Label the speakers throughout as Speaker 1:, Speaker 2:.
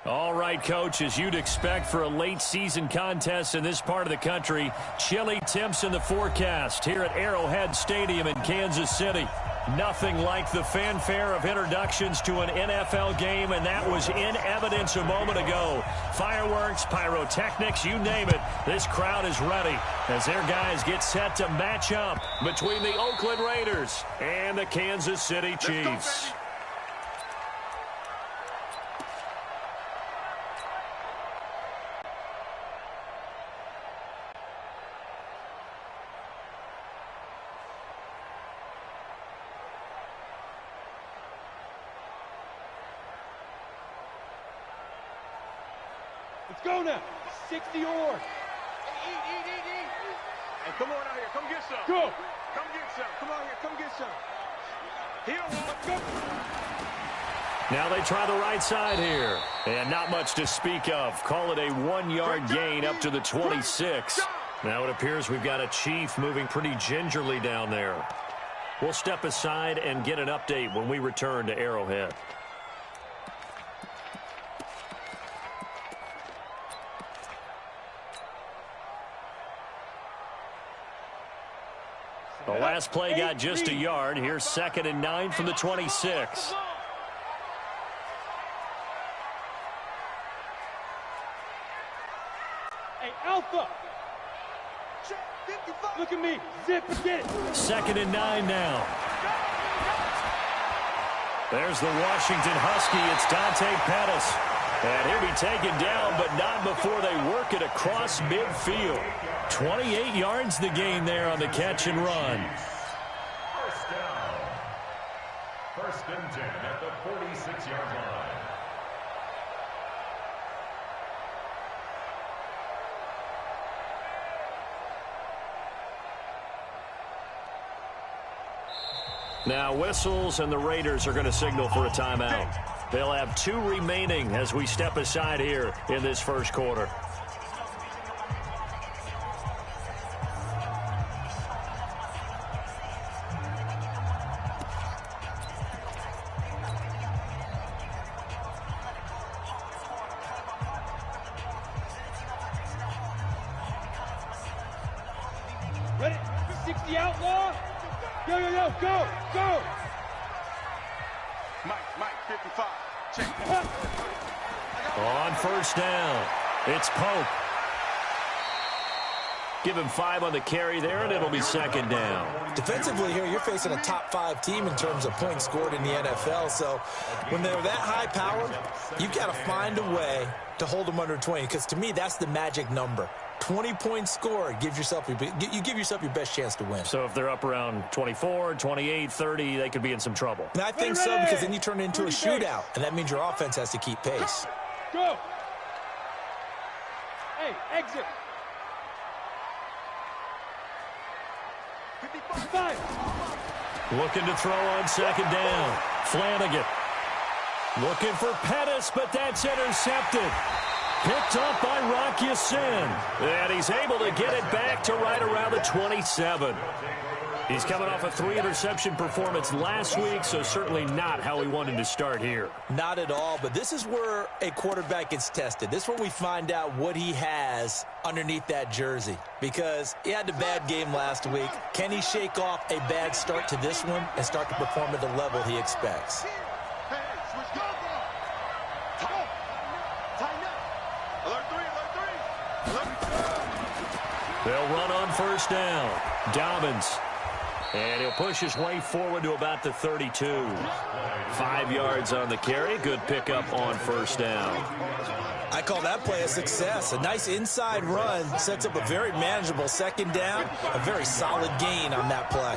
Speaker 1: All right, Coach, as you'd expect for a late-season contest in this part of the country, chilly temps in the forecast here at Arrowhead Stadium in Kansas City. Nothing like the fanfare of introductions to an NFL game, and that was in evidence a moment ago. Fireworks, pyrotechnics, you name it. This crowd is ready as their guys get set to match up between the Oakland Raiders and the Kansas City Chiefs.
Speaker 2: Let's go now. 60 or.
Speaker 3: Hey, come on out here. Come get some.
Speaker 2: Go.
Speaker 3: Come get some. Come on here. Come get some. Here, let's go.
Speaker 1: Now they try the right side here. And not much to speak of. Call it a 1-yard gain up to the 26. Now it appears we've got a Chief moving pretty gingerly down there. We'll step aside and get an update when we return to Arrowhead. The last play got just a yard. Here's 2nd and 9 from the 26.
Speaker 2: Hey, Alpha. Look at me. Zip and get it.
Speaker 1: 2nd and 9 now. There's the Washington Husky. It's Dante Pettis. And he'll be taken down, but not before they work it across midfield. 28 yards the gain there on the catch and run.
Speaker 4: First down. 1st and 10 at the 46-yard line.
Speaker 1: Now whistles, and the Raiders are going to signal for a timeout. They'll have 2 remaining as we step aside here in this first quarter.
Speaker 2: Ready? 60 outlaw. Yo, yo, yo, go, go.
Speaker 3: Mike, 55. Check.
Speaker 1: On 1st down, it's Pope. Give him 5 on the carry there, and it'll be 2nd down.
Speaker 5: Defensively here, you're facing a top 5 team in terms of points scored in the NFL. So when they're that high powered, you've got to find a way to hold them under 20. Because to me, that's the magic number. 20 points scored, you give yourself your best chance to win.
Speaker 1: So if they're up around 24, 28, 30, they could be in some trouble.
Speaker 5: And I think so, because then you turn it into a shootout, and that means your offense has to keep pace.
Speaker 2: Go. Hey, exit. 55.
Speaker 1: Looking to throw on 2nd down. Flanagan. Looking for Pettis, but that's intercepted. Picked up by Rocky Sin. And he's able to get it back to right around the 27. He's coming off a 3-interception performance last week, so certainly not how he wanted to start here.
Speaker 5: Not at all, but this is where a quarterback gets tested. This is where we find out what he has underneath that jersey. Because he had a bad game last week. Can he shake off a bad start to this one and start to perform at the level he expects?
Speaker 1: They'll run on 1st down. Dobbins. And he'll push his way forward to about the 32. 5 yards on the carry. Good pickup on 1st down.
Speaker 5: I call that play a success. A nice inside run sets up a very manageable 2nd down. A very solid gain on that play.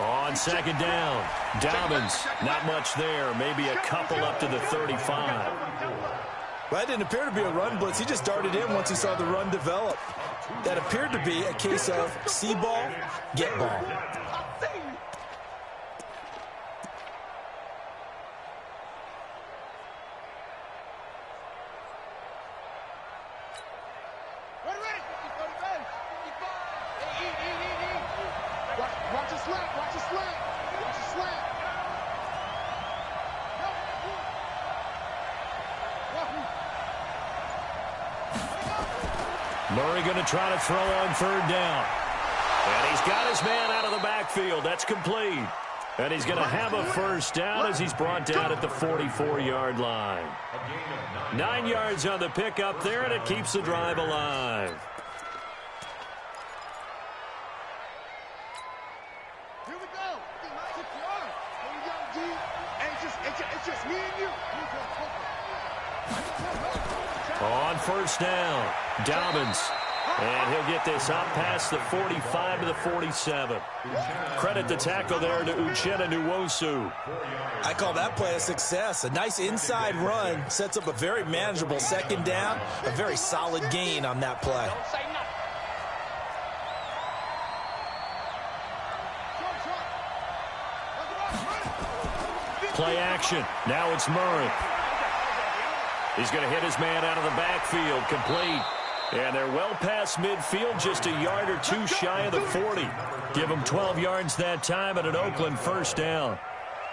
Speaker 1: On 2nd down, Dobbins. Not much there. Maybe a couple up to the 35.
Speaker 5: Well, that didn't appear to be a run blitz. He just darted in once he saw the run develop. That appeared to be a case of see ball, get ball.
Speaker 3: Watch the slant.
Speaker 1: Murray going to try to throw on third down. And he's got his man out of the backfield. That's complete. And he's going to have a first down as he's brought down at the 44-yard line. 9 yards on the pickup there, and it keeps the drive alive.
Speaker 3: Here we go. Here we go, G. It's just me and you.
Speaker 1: On first down, Dobbins. And he'll get this up past the 45 to the 47. Credit the tackle there to Uchenna Nwosu.
Speaker 5: I call that play a success. A nice inside run sets up a very manageable second down. A very solid gain on that play.
Speaker 1: Play action. Now it's Murray. He's going to hit his man out of the backfield. Complete. And they're well past midfield, just a yard or two shy of the 40. Give them 12 yards that time at an Oakland first down.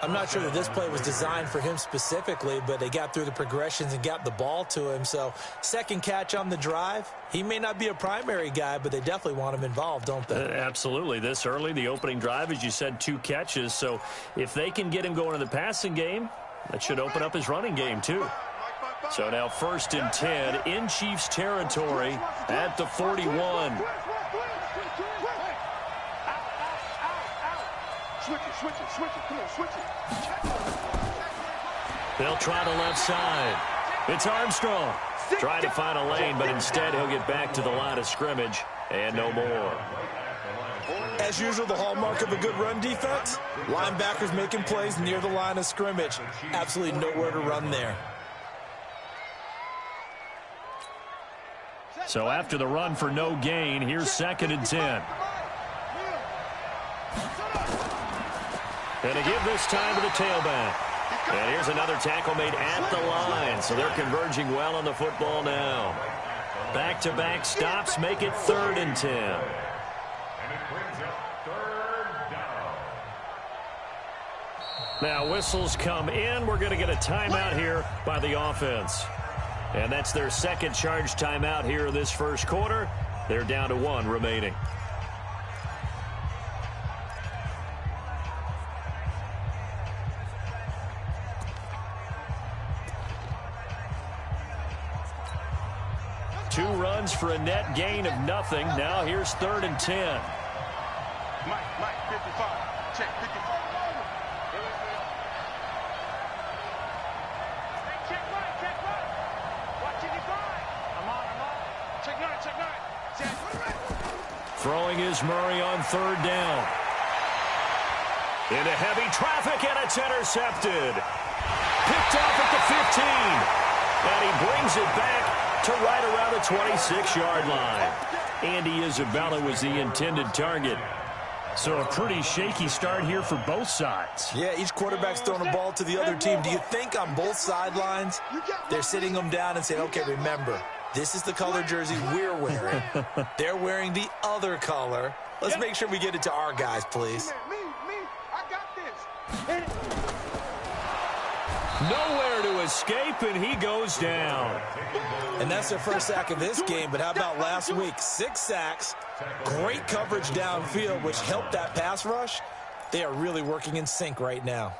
Speaker 5: I'm not sure that this play was designed for him specifically, but they got through the progressions and got the ball to him. So second catch on the drive. He may not be a primary guy, but they definitely want him involved, don't they?
Speaker 1: Absolutely. This early, the opening drive, as you said, 2 catches. So if they can get him going in the passing game, that should open up his running game too. So now 1st and 10 in Chiefs territory at the 41.
Speaker 3: Switch it. Come on, switch it.
Speaker 1: They'll try the left side. It's Armstrong. Trying to find a lane, but instead he'll get back to the line of scrimmage and no more.
Speaker 5: As usual, the hallmark of a good run defense, linebackers making plays near the line of scrimmage. Absolutely nowhere to run there.
Speaker 1: So after the run for no gain, here's 2nd and 10. And to give this time to the tailback. And here's another tackle made at the line. So they're converging well on the football now. Back-to-back stops make it 3rd and 10.
Speaker 4: And it brings up 3rd down.
Speaker 1: Now whistles come in. We're going to get a timeout here by the offense. And that's their second charge timeout here in this first quarter. They're down to 1 remaining. Two runs for a net gain of nothing. Now here's 3rd and 10.
Speaker 3: Mike, 55. Check, 55.
Speaker 1: Throwing is Murray on 3rd down. Into heavy traffic, and it's intercepted. Picked off at the 15. And he brings it back to right around the 26-yard line. Andy Isabella was the intended target. So a pretty shaky start here for both sides.
Speaker 5: Yeah, each quarterback's throwing a ball to the other team. Do you think on both sidelines they're sitting them down and saying, okay, remember, this is the color jersey we're wearing. They're wearing the other color. Let's make sure we get it to our guys, please.
Speaker 3: Me, I got this.
Speaker 1: Nowhere to escape, and he goes down.
Speaker 5: And that's their first sack of this game, but how about last week? 6 sacks, great coverage downfield, which helped that pass rush. They are really working in sync right now.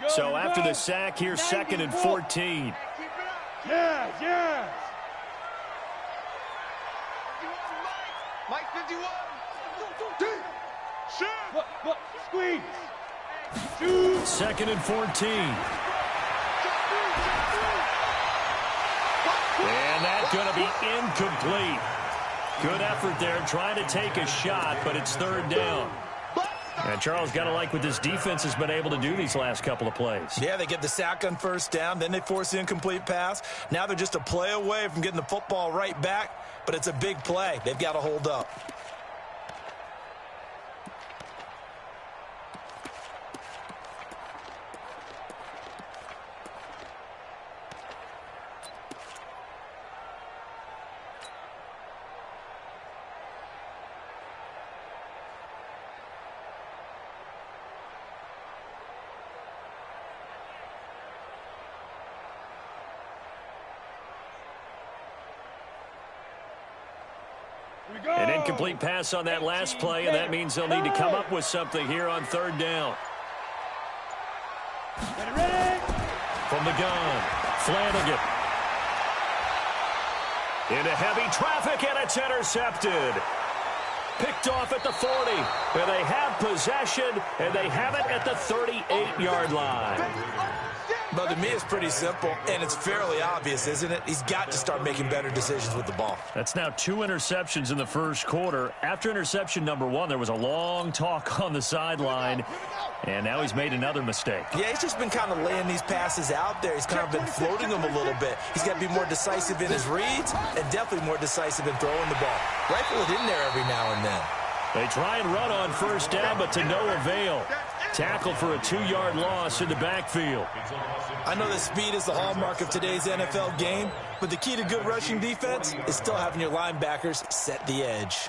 Speaker 1: So after the sack, here's 2nd and 14.
Speaker 2: Yes.
Speaker 3: Mike 51.
Speaker 2: Look, squeeze. Shoot.
Speaker 1: 2nd and 14. And that's going to be incomplete. Good effort there trying to take a shot, but it's 3rd down. And Charles, got to like what this defense has been able to do these last couple of plays.
Speaker 5: Yeah, they get the sack on 1st down, then they force the incomplete pass. Now they're just a play away from getting the football right back, but it's a big play. They've got to hold up.
Speaker 1: An incomplete pass on that last play, and that means they'll need to come up with something here on third down. From the gun, Flanagan. Into heavy traffic, and it's intercepted. Picked off at the 40, and they have possession, and they have it at the 38-yard line.
Speaker 5: But to me, it's pretty simple, and it's fairly obvious, isn't it? He's got to start making better decisions with the ball.
Speaker 1: That's now 2 interceptions in the first quarter. After interception number 1, there was a long talk on the sideline, and now he's made another mistake.
Speaker 5: Yeah, he's just been kind of laying these passes out there. He's kind of been floating them a little bit. He's got to be more decisive in his reads and definitely more decisive in throwing the ball. Rifle it in there every now and then.
Speaker 1: They try and run on first down, but to no avail. Tackle for a 2-yard loss in the backfield.
Speaker 5: I know that speed is the hallmark of today's NFL game, but the key to good rushing defense is still having your linebackers set the edge.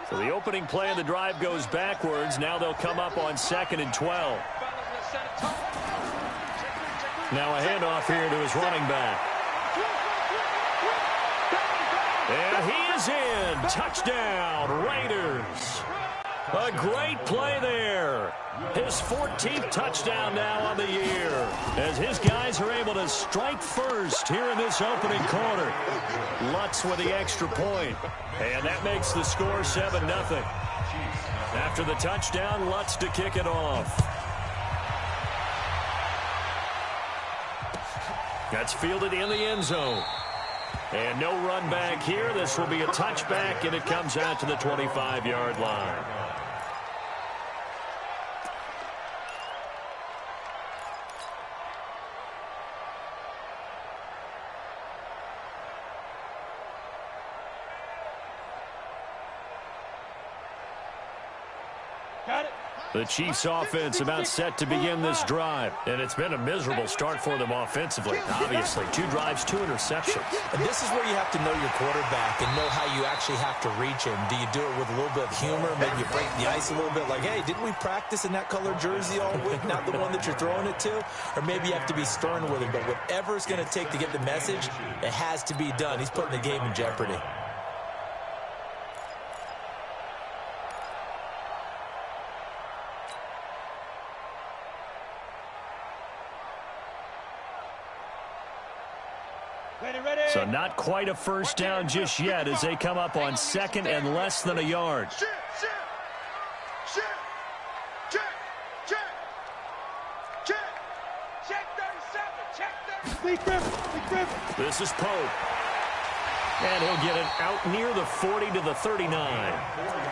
Speaker 1: So the opening play of the drive goes backwards. Now they'll come up on 2nd and 12. Now a handoff here to his running back. And he is in. Touchdown, Raiders. A great play there. His 14th touchdown now on the year, as his guys are able to strike first here in this opening quarter. Lutz with the extra point, and that makes the score 7-0. After the touchdown, Lutz to kick it off. That's fielded in the end zone. And no run back here. This will be a touchback, and it comes out to the 25-yard line. The Chiefs' offense about set to begin this drive, and it's been a miserable start for them offensively. Obviously, 2 drives, 2 interceptions.
Speaker 5: And this is where you have to know your quarterback and know how you actually have to reach him. Do you do it with a little bit of humor? Maybe you break the ice a little bit, like, hey, didn't we practice in that color jersey all week, not the one that you're throwing it to? Or maybe you have to be stern with him, but whatever it's going to take to get the message, it has to be done. He's putting the game in jeopardy.
Speaker 1: So not quite a first down just yet as they come up on 2nd and less than a yard. This is Pope. And he'll get it out near the 40 to the 39.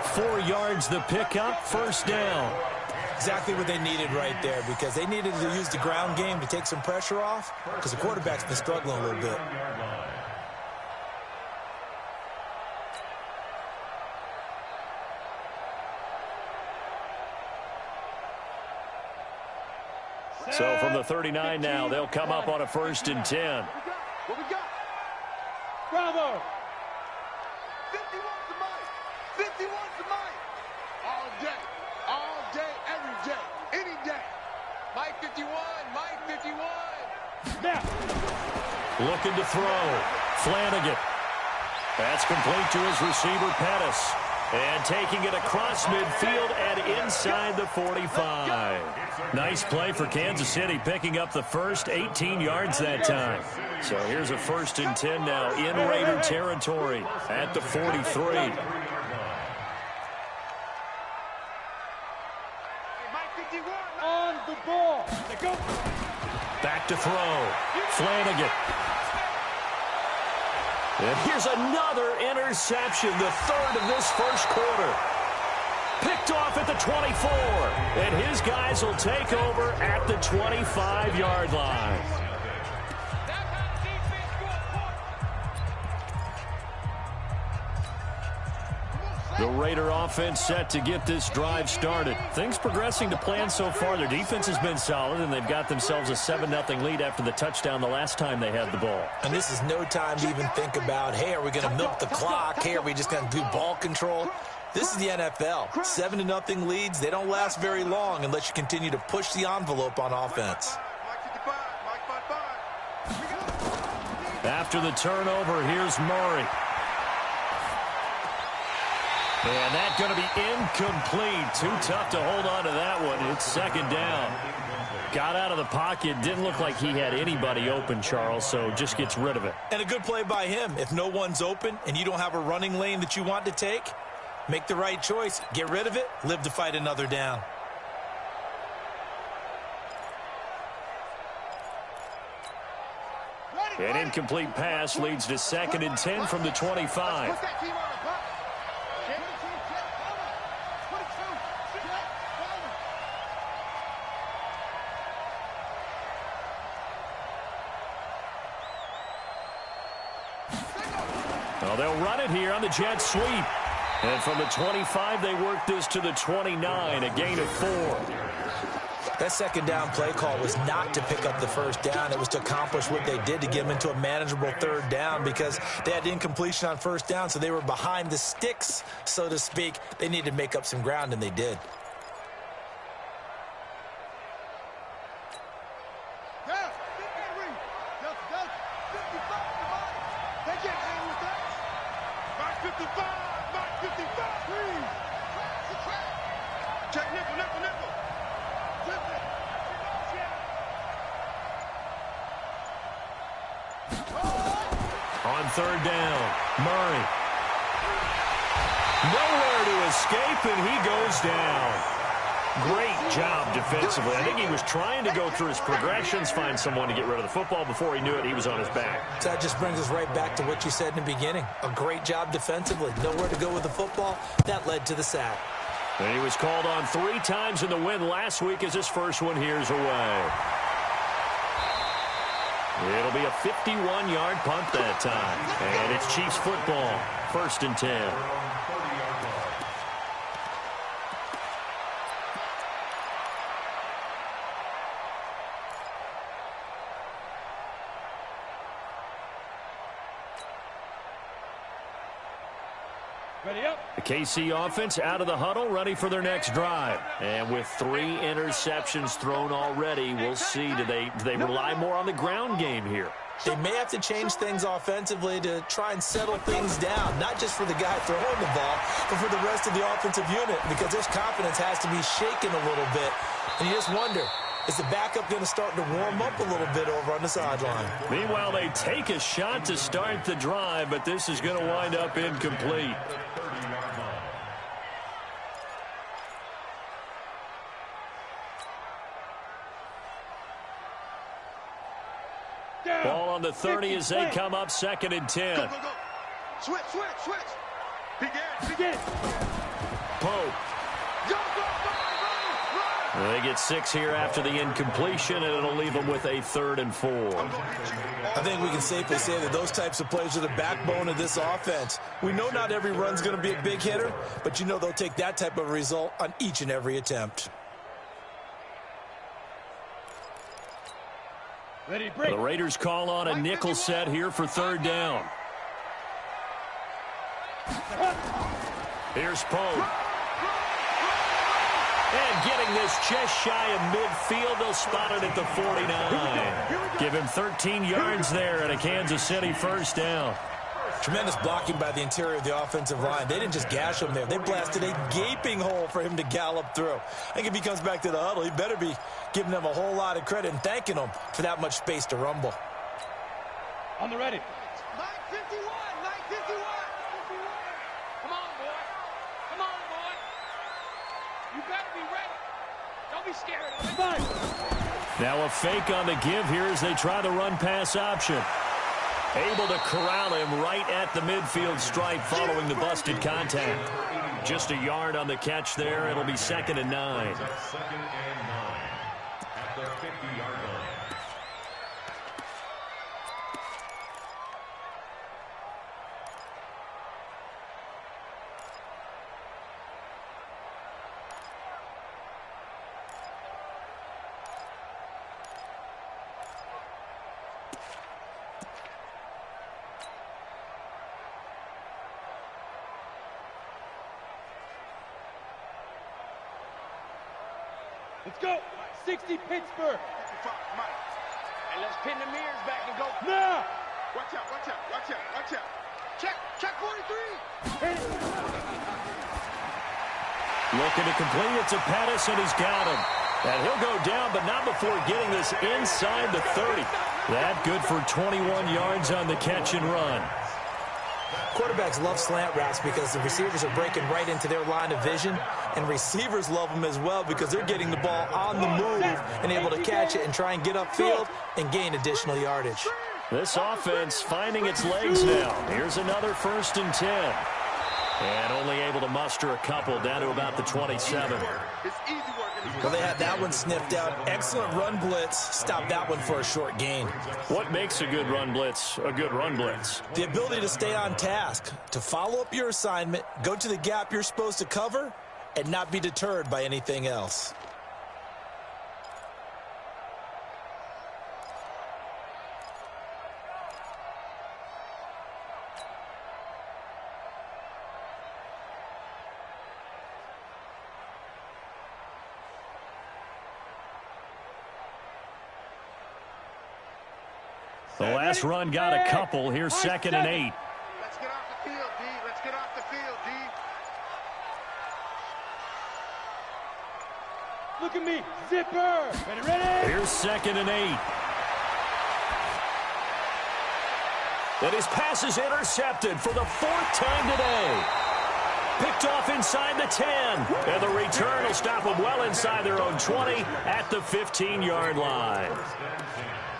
Speaker 1: 4 yards the pickup, first down.
Speaker 5: Exactly what they needed right there, because they needed to use the ground game to take some pressure off, because the quarterback's been struggling a little bit.
Speaker 1: So from the 39 now, they'll come up on a 1st and 10.
Speaker 3: What we got?
Speaker 2: Bravo!
Speaker 3: 51's the mic. 51's the mic. All day, every day, any day. Mike 51, Mike 51.
Speaker 2: Now.
Speaker 1: Looking to throw. Flanagan. That's complete to his receiver, Pettis. And taking it across midfield and inside the 45. Nice play for Kansas City, picking up the first 18 yards that time. So here's a 1st and 10 now in Raider territory at the 43.
Speaker 2: On the ball. Go.
Speaker 1: Back to throw. Flanagan. And here's another interception, the 3rd of this first quarter. Picked off at the 24. And his guys will take over at the 25-yard line. The Raider offense set to get this drive started. Things progressing to plan so far. Their defense has been solid, and they've got themselves a 7-0 lead after the touchdown the last time they had the ball.
Speaker 5: And this is no time to even think about, hey, are we going to milk the clock? Hey, are we just going to do ball control? This is the NFL. 7-0 leads, they don't last very long unless you continue to push the envelope on offense.
Speaker 1: After the turnover, here's Murray. And that's going to be incomplete. Too tough to hold on to that one. It's second down. Got out of the pocket. Didn't look like he had anybody open, Charles, so just gets rid of it.
Speaker 5: And a good play by him. If no one's open and you don't have a running lane that you want to take, make the right choice. Get rid of it. Live to fight another down.
Speaker 1: An incomplete pass leads to 2nd and 10 from the 25. Well, they'll run it here on the jet sweep. And from the 25, they work this to the 29, a gain of 4.
Speaker 5: That second down play call was not to pick up the first down. It was to accomplish what they did to get them into a manageable third down because they had incompletion on first down, so they were behind the sticks, so to speak. They needed to make up some ground, and they did.
Speaker 1: On third down, Murray. Nowhere to escape, and he goes down. Great job defensively. I think he was trying to go through his progressions, find someone to get rid of the football. Before he knew it, he was on his back.
Speaker 5: So that just brings us right back to what you said in the beginning. A great job defensively. Nowhere to go with the football. That led to the sack.
Speaker 1: And he was called on 3 times in the win last week as his first one here's away. It'll be a 51-yard punt that time. And it's Chiefs football. 1st and 10.
Speaker 2: Ready up.
Speaker 1: The KC offense out of the huddle, ready for their next drive. And with 3 interceptions thrown already, we'll see, do they rely more on the ground game here?
Speaker 5: They may have to change things offensively to try and settle things down, not just for the guy throwing the ball, but for the rest of the offensive unit, because this confidence has to be shaken a little bit. And you just wonder, is the backup going to start to warm up a little bit over on the sideline?
Speaker 1: Meanwhile, they take a shot to start the drive, but this is going to wind up incomplete. Ball on the 30 as they come up 2nd and 10.
Speaker 3: Go, go, go. Switch. Begin.
Speaker 1: Pope.
Speaker 3: Go, run.
Speaker 1: They get 6 here after the incompletion, and it'll leave them with a 3rd and 4.
Speaker 5: I think we can safely say that those types of plays are the backbone of this offense. We know not every run's going to be a big hitter, but you know they'll take that type of result on each and every attempt.
Speaker 2: Ready, break.
Speaker 1: The Raiders call on a nickel set here for 3rd down. Here's Pope. And getting this just shy of midfield, they'll spot it at the 49. Give him 13 yards there and a Kansas City 1st down.
Speaker 5: Tremendous blocking by the interior of the offensive line. They didn't just gash him there. They blasted a gaping hole for him to gallop through. I think if he comes back to the huddle, he better be giving them a whole lot of credit and thanking them for that much space to rumble.
Speaker 2: On the ready.
Speaker 3: 951. Come on, boy. You better be ready. Don't be scared.
Speaker 2: Fine.
Speaker 1: Now a fake on the give here as they try the run-pass option. Able to corral him right at the midfield stripe following the busted contact. Just a yard on the catch there. It'll be 2nd and 9.
Speaker 4: 2nd and 9 at the 50-yard line.
Speaker 2: Let's go. 60 Pittsburgh.
Speaker 3: And let's pin the mirrors back and go.
Speaker 2: Now.
Speaker 3: Watch out. Check 43.
Speaker 1: Looking to complete it to Pettis, and he's got him. And he'll go down, but not before getting this inside the 30. That good for 21 yards on the catch and run.
Speaker 5: Quarterbacks love slant routes because the receivers are breaking right into their line of vision, and receivers love them as well because they're getting the ball on the move and able to catch it and try and get upfield and gain additional yardage.
Speaker 1: This offense finding its legs now. Here's another 1st and 10. And only able to muster a couple down to about the 27.
Speaker 5: Well, they had that one sniffed out. Excellent run blitz. Stopped that one for a short gain.
Speaker 1: What makes a good run blitz a good run blitz?
Speaker 5: The ability to stay on task, to follow up your assignment, go to the gap you're supposed to cover, and not be deterred by anything else.
Speaker 1: The last run got a couple. Here's 2nd and 8.
Speaker 3: Let's get off the field, D. Let's get off the field, D.
Speaker 2: Look at me. Zipper. Ready?
Speaker 1: Here's 2nd and 8. And his pass is intercepted for the 4th time today. Picked off inside the 10. And the return will stop them well inside their own 20 at the 15-yard line.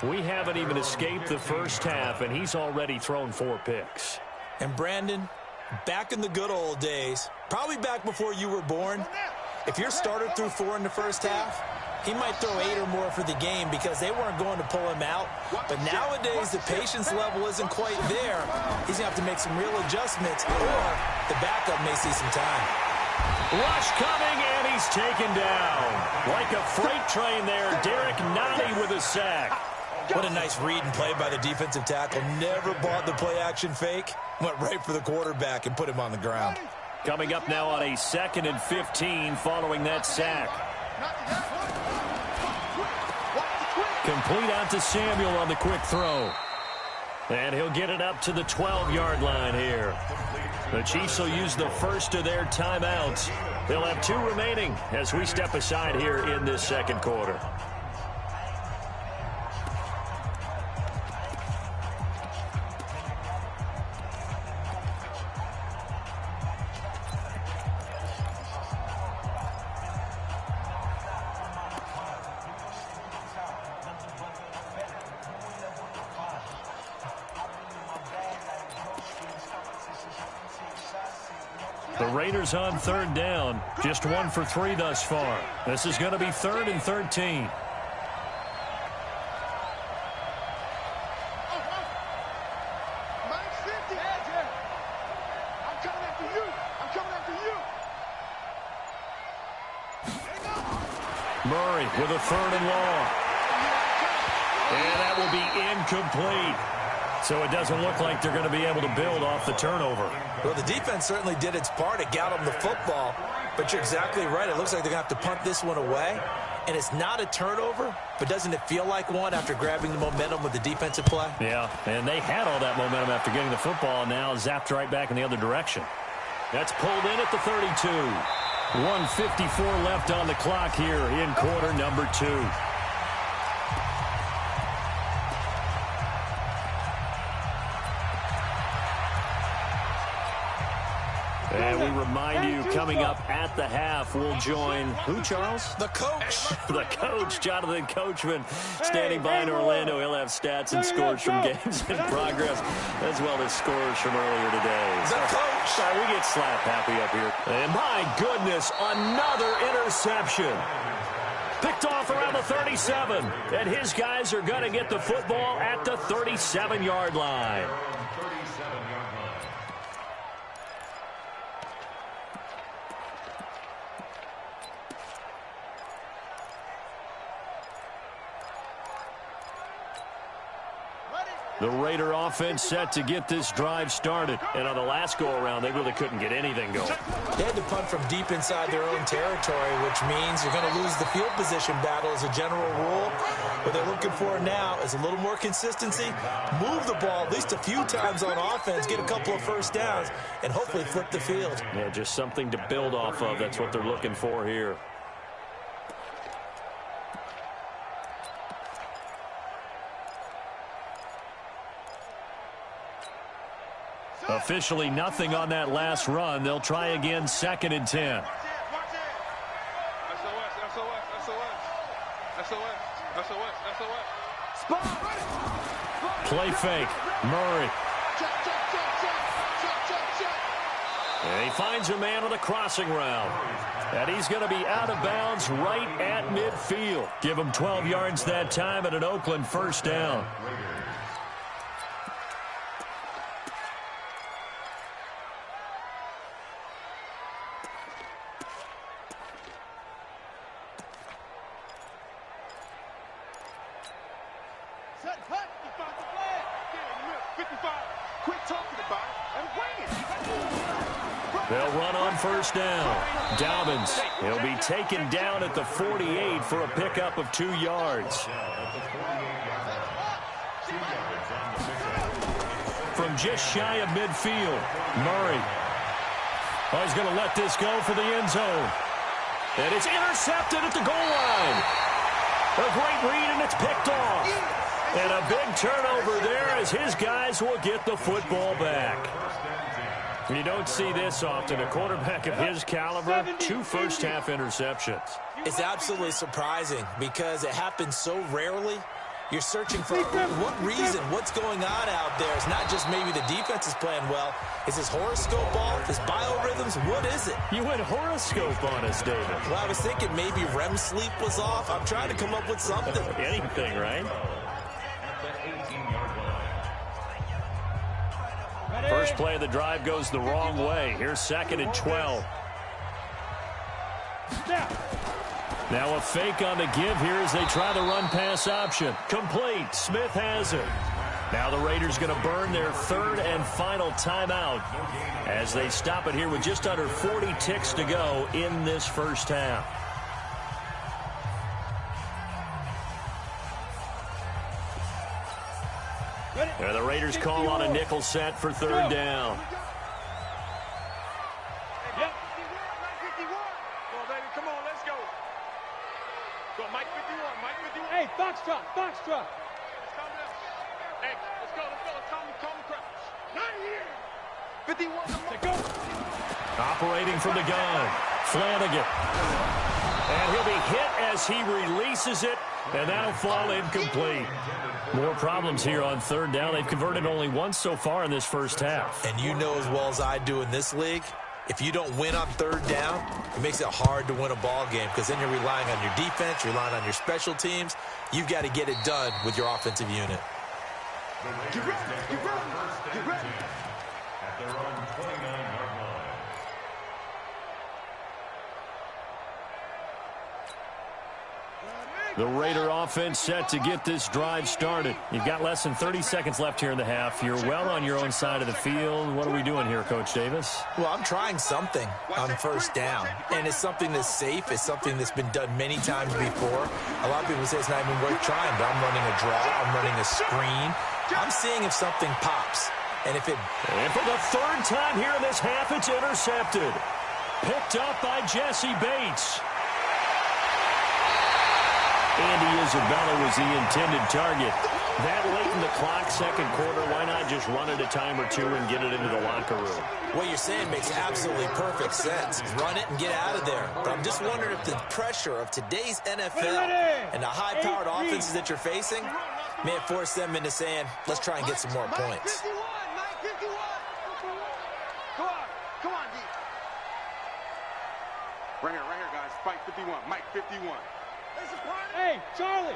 Speaker 1: We haven't even escaped the first half, and he's already thrown 4 picks.
Speaker 5: And Brandon, back in the good old days, probably back before you were born, if your starter threw 4 in the first half, he might throw 8 or more for the game because they weren't going to pull him out. But nowadays, the patience level isn't quite there. He's going to have to make some real adjustments, or the backup may see some time.
Speaker 1: Rush coming, and he's taken down. Like a freight train there, Derek Nottie with a sack.
Speaker 5: What a nice read and play by the defensive tackle. Never bought the play-action fake. Went right for the quarterback and put him on the ground.
Speaker 1: Coming up now on a 2nd and 15 following that sack. Complete out to Samuel on the quick throw. And he'll get it up to the 12-yard line here. The Chiefs will use the first of their timeouts. They'll have 2 remaining as we step aside here in this 2nd quarter. The Raiders on 3rd down. Just 1 for 3 thus far. This is going to be 3rd and 13. Murray with a 3rd and long. And that will be incomplete. So it doesn't look like they're going to be able to build off the turnover.
Speaker 5: Well, the defense certainly did its part. It got them the football. But you're exactly right. It looks like they're going to have to punt this one away. And it's not a turnover, but doesn't it feel like one after grabbing the momentum with the defensive play?
Speaker 1: Yeah, and they had all that momentum after getting the football, and now zapped right back in the other direction. That's pulled in at the 32. 1:54 left on the clock here in quarter number 2. And we remind you, coming up at the half, we'll join who, Charles?
Speaker 5: The coach.
Speaker 1: The coach, Jonathan Coachman, standing by in Orlando. He'll have stats and scores from games in progress, as well as scores from earlier today.
Speaker 5: The coach.
Speaker 1: Sorry, we get slap happy up here. And my goodness, another interception. Picked off around the 37. And his guys are going to get the football at the 37-yard line. The Raider offense set to get this drive started. And on the last go-around, they really couldn't get anything going.
Speaker 5: They had to punt from deep inside their own territory, which means you're going to lose the field position battle as a general rule. What they're looking for now is a little more consistency, move the ball at least a few times on offense, get a couple of first downs, and hopefully flip the field.
Speaker 1: Yeah, just something to build off of. That's what they're looking for here. Officially nothing on that last run. They'll try again, 2nd and 10. Play fake. Murray. And he finds a man on the crossing route. And he's going to be out of bounds right at midfield. Give him 12 yards that time and an Oakland first down. They'll run on first down. Dobbins, he'll be taken down at the 48 for a pickup of 2 yards. From just shy of midfield, Murray. Oh, he's going to let this go for the end zone. And it's intercepted at the goal line. A great read, and it's picked off. And a big turnover there as his guys will get the football back. You don't see this often. A quarterback of his caliber, 2 first-half interceptions.
Speaker 5: It's absolutely surprising because it happens so rarely. You're searching for what reason, what's going on out there. It's not just maybe the defense is playing well. Is his horoscope off? His biorhythms? What is it?
Speaker 1: You went horoscope on us, David.
Speaker 5: Well, I was thinking maybe REM sleep was off. I'm trying to come up with something.
Speaker 1: Anything, right? First play of the drive goes the wrong way. Here's 2nd and 12. Now a fake on the give here as they try the run-pass option. Complete. Smith has it. Now the Raiders going to burn their 3rd and final timeout as they stop it here with just under 40 ticks to go in this first half. And the Raiders call on a nickel set for 3rd down.
Speaker 3: Yep. Come on, baby. Come on, let's go. Go, Mike 51. Mike 51.
Speaker 2: Hey, Foxtrot, Foxtrot.
Speaker 3: Hey, let's go. Calm the crouch. Not here. 51.
Speaker 2: Let's go.
Speaker 1: Operating from the gun, Flanagan. And he'll be hit as he releases it, and that'll fall incomplete. More problems here on 3rd down. They've converted only once so far in this first half.
Speaker 5: And you know as well as I do in this league, if you don't win on 3rd down, it makes it hard to win a ball game because then you're relying on your defense, you're relying on your special teams. You've got to get it done with your offensive unit.
Speaker 3: Get ready. Get ready.
Speaker 4: At their own 29-yard line.
Speaker 1: The Raider offense set to get this drive started. You've got less than 30 seconds left here in the half. You're well on your own side of the field. What are we doing here, Coach Davis?
Speaker 5: Well, I'm trying something on 1st down, and it's something that's safe. It's something that's been done many times before. A lot of people say it's not even worth trying, but I'm running a draw. I'm running a screen. I'm seeing if something pops. And if it...
Speaker 1: And for the 3rd time here in this half, it's intercepted. Picked up by Jesse Bates. Andy Isabella was the intended target. That late in the clock, 2nd quarter, why not just run it a time or 2 and get it into the locker room?
Speaker 5: What you're saying makes absolutely perfect sense. Run it and get out of there. But I'm just wondering if the pressure of today's NFL and the high-powered offenses that you're facing may force them into saying, let's try and get some more points.
Speaker 3: Mike 51. Come on, D. Right here, guys. Fight 51. Mike 51.
Speaker 2: Hey, Charlie.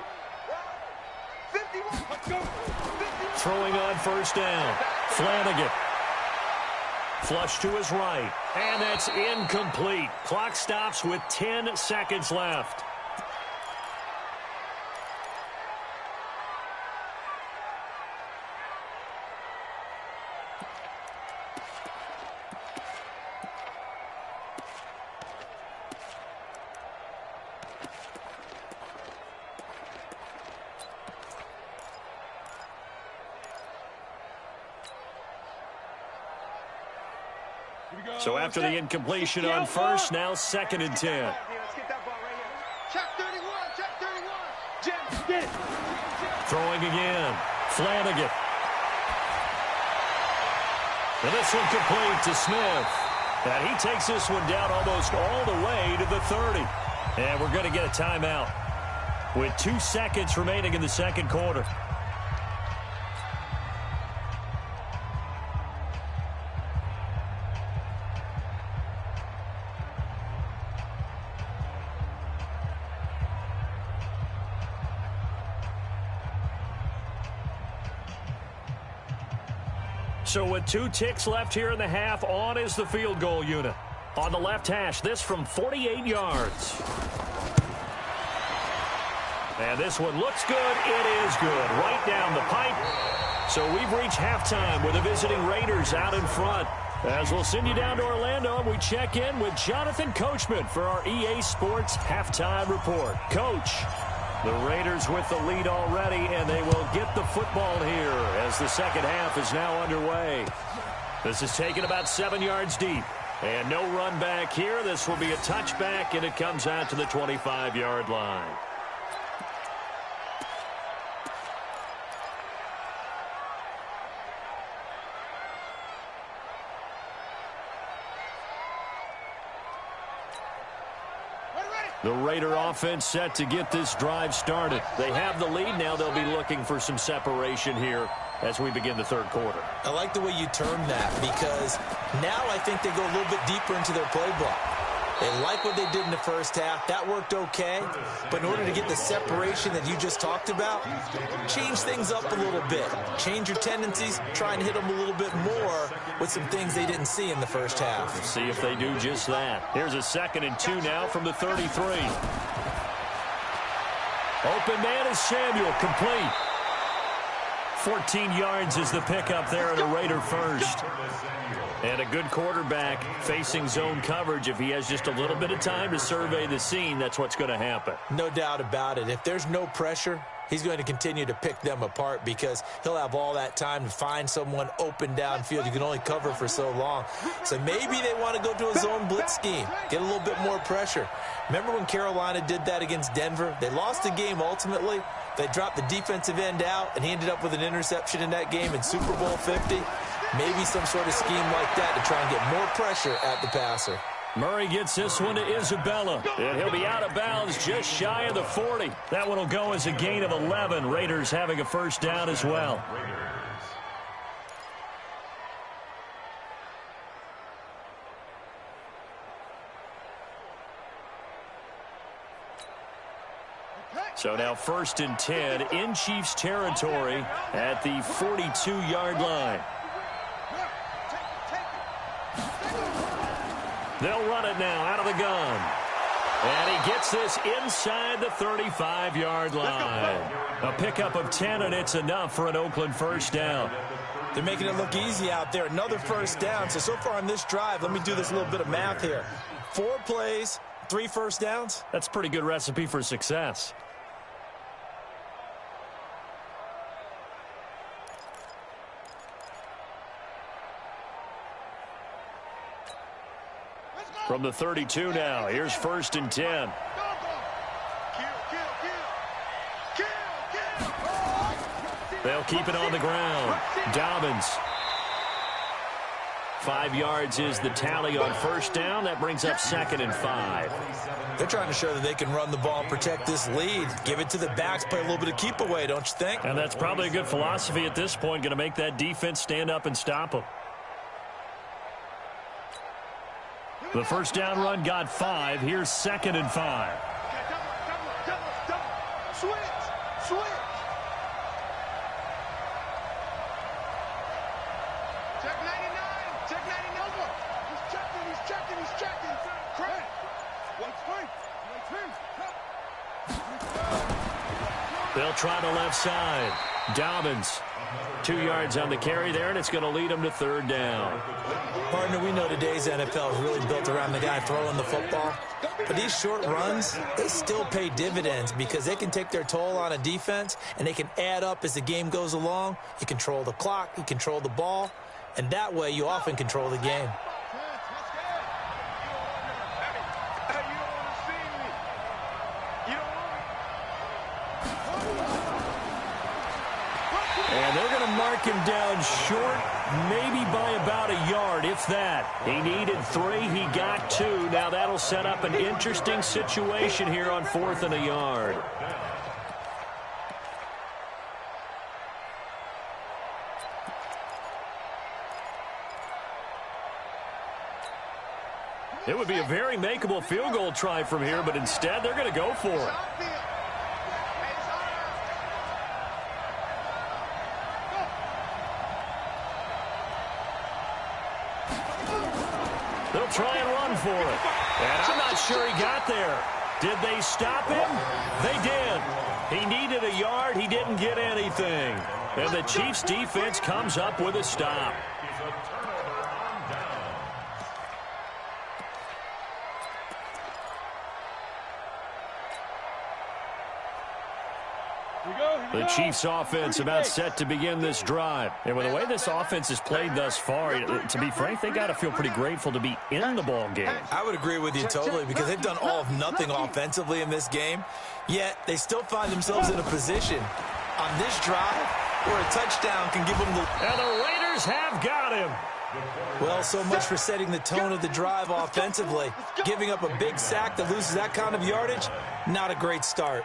Speaker 3: 51. Let's go. 51.
Speaker 1: Throwing on 1st down. Flanagan. Flush to his right. And that's incomplete. Clock stops with 10 seconds left. So after the incompletion on first, now 2nd and 10.
Speaker 3: Let's get that ball right here. Check 31, check 31. Jim, get it.
Speaker 1: Throwing again. Flanagan. And this one complete to Smith. And he takes this one down almost all the way to the 30. And we're going to get a timeout with 2 seconds remaining in the second quarter. So with 2 ticks left here in the half, on is the field goal unit. On the left hash, this from 48 yards. And this one looks good. It is good. Right down the pipe. So we've reached halftime with the visiting Raiders out in front. As we'll send you down to Orlando, and we check in with Jonathan Coachman for our EA Sports Halftime Report. Coach, the Raiders with the lead already, and they will get the football here as the second half is now underway. This is taken about 7 yards deep. And no run back here. This will be a touchback, and it comes out to the 25-yard line. The Raider offense set to get this drive started. They have the lead. Now they'll be looking for some separation here as we begin the third quarter.
Speaker 5: I like the way you term that, because now I think they go a little bit deeper into their play block. They like what they did in the first half. That worked okay. But in order to get the separation that you just talked about, change things up a little bit. Change your tendencies. Try and hit them a little bit more with some things they didn't see in the first half.
Speaker 1: Let's see if they do just that. Here's a 2nd and 2 now from the 33. Open man is Samuel, complete. 14 yards is the pickup there at a Raider first. And a good quarterback facing zone coverage. If he has just a little bit of time to survey the scene, that's what's going to happen.
Speaker 5: No doubt about it. If there's no pressure, he's going to continue to pick them apart because he'll have all that time to find someone open downfield. You can only cover for so long. So maybe they want to go to a zone blitz scheme, get a little bit more pressure. Remember when Carolina did that against Denver? They lost the game ultimately. They dropped the defensive end out, and he ended up with an interception in that game in Super Bowl 50. Maybe some sort of scheme like that to try and get more pressure at the passer.
Speaker 1: Murray gets this one to Isabella, and he'll be out of bounds just shy of the 40. That one will go as a gain of 11. Raiders having a first down as well. So now 1st and 10 in Chiefs territory at the 42-yard line. They'll run it now out of the gun. And he gets this inside the 35-yard line. A pickup of 10, and it's enough for an Oakland first down.
Speaker 5: They're making it look easy out there. Another first down. So far on this drive, let me do this little bit of math here. 4 plays, 3 first downs.
Speaker 1: That's a pretty good recipe for success. From the 32 now, here's 1st and 10. They'll keep it on the ground. Dobbins. 5 yards is the tally on first down. That brings up 2nd and 5.
Speaker 5: They're trying to show that they can run the ball and protect this lead. Give it to the backs, play a little bit of keep away, don't you think?
Speaker 1: And that's probably a good philosophy at this point, going to make that defense stand up and stop them. The first down run got 5. Here's 2nd and 5.
Speaker 3: Switch. Check 99. Check 99. He's checking. Craig.
Speaker 1: They'll try the left side. Dobbins. 2 yards on the carry there, and it's going to lead them to 3rd down.
Speaker 5: Partner, we know today's NFL is really built around the guy throwing the football. But these short runs, they still pay dividends because they can take their toll on a defense, and they can add up as the game goes along. You control the clock, you control the ball, and that way you often control the game.
Speaker 1: knock him down short, maybe by about a yard, if that. He needed 3. He got 2. Now that'll set up an interesting situation here on 4th and a yard. It would be a very makeable field goal try from here, but instead they're going to go for it. They'll try and run for it. And I'm not sure he got there. Did they stop him? They did. He needed a yard. He didn't get anything. And the Chiefs' defense comes up with a stop. The Chiefs' offense about set to begin this drive. And with the way this offense has played thus far, to be frank, they got to feel pretty grateful to be in the ball game.
Speaker 5: I would agree with you totally because they've done all of nothing offensively in this game, yet they still find themselves in a position on this drive where a touchdown can give them the...
Speaker 1: And the Raiders have got him.
Speaker 5: Well, so much for setting the tone of the drive offensively. Giving up a big sack that loses that kind of yardage, not a great start.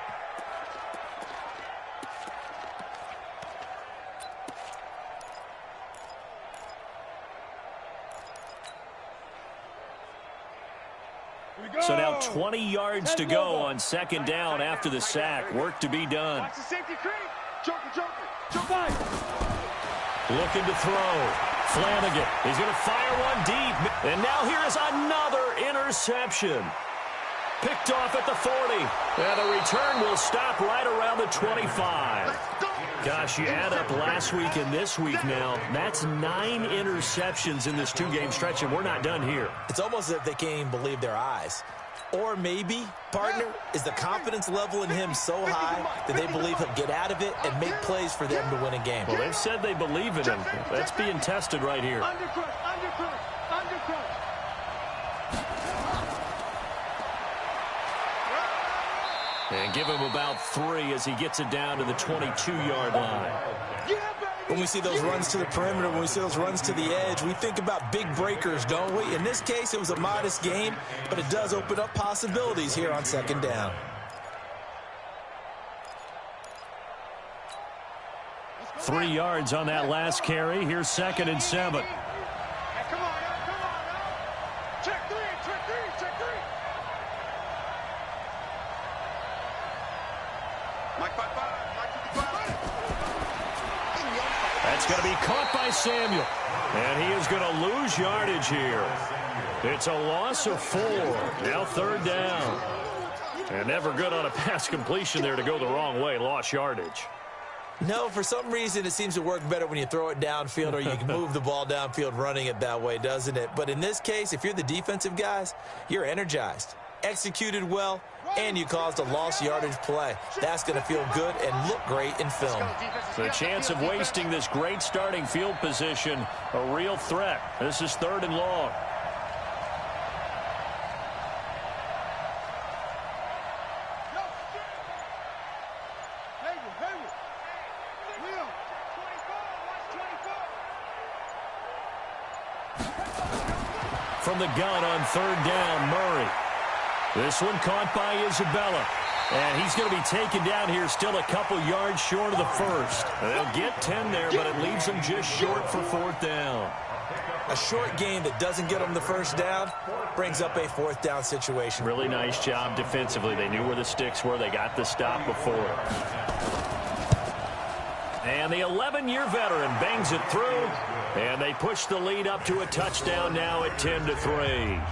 Speaker 1: So now 20 yards to go on 2nd down after the sack. Work to be done.
Speaker 3: Watch the safety creep. Joker.
Speaker 1: Looking to throw. Flanagan. He's going to fire one deep. And now here is another interception. Picked off at the 40. And the return will stop right around the 25. Gosh, you add up last week and this week now, that's 9 interceptions in this 2-game stretch, and we're not done here.
Speaker 5: It's almost as if they can't even believe their eyes. Or maybe, partner, is the confidence level in him so high that they believe he'll get out of it and make plays for them to win a game.
Speaker 1: Well, they've said they believe in him. That's being tested right here.
Speaker 3: Undercrush.
Speaker 1: And give him about 3 as he gets it down to the 22-yard line.
Speaker 5: When we see those runs to the perimeter, when we see those runs to the edge, we think about big breakers, don't we? In this case, it was a modest game, but it does open up possibilities here on 2nd down.
Speaker 1: Three yards on that last carry. Here's 2nd and 7.
Speaker 3: Come on. Check three. Mike 55.
Speaker 1: That's going to be caught by Samuel. And he is going to lose yardage here. It's a loss of 4. Now 3rd down. And never good on a pass completion there to go the wrong way. Lost yardage.
Speaker 5: No, for some reason it seems to work better when you throw it downfield or you can move the ball downfield running it that way, doesn't it? But in this case, if you're the defensive guys, you're energized, executed well, and you caused a lost yardage play. That's going to feel good and look great in film.
Speaker 1: The chance of wasting this great starting field position, a real threat. This is 3rd and long. From the gun on 3rd down, Murray. This one caught by Isabella. And he's going to be taken down here still a couple yards short of the first. They'll get 10 there, but it leaves them just short for 4th down.
Speaker 5: A short game that doesn't get them the 1st down brings up a 4th down situation.
Speaker 1: Really nice job defensively. They knew where the sticks were. They got the stop before. And the 11-year veteran bangs it through. And they push the lead up to a touchdown now at 10-3.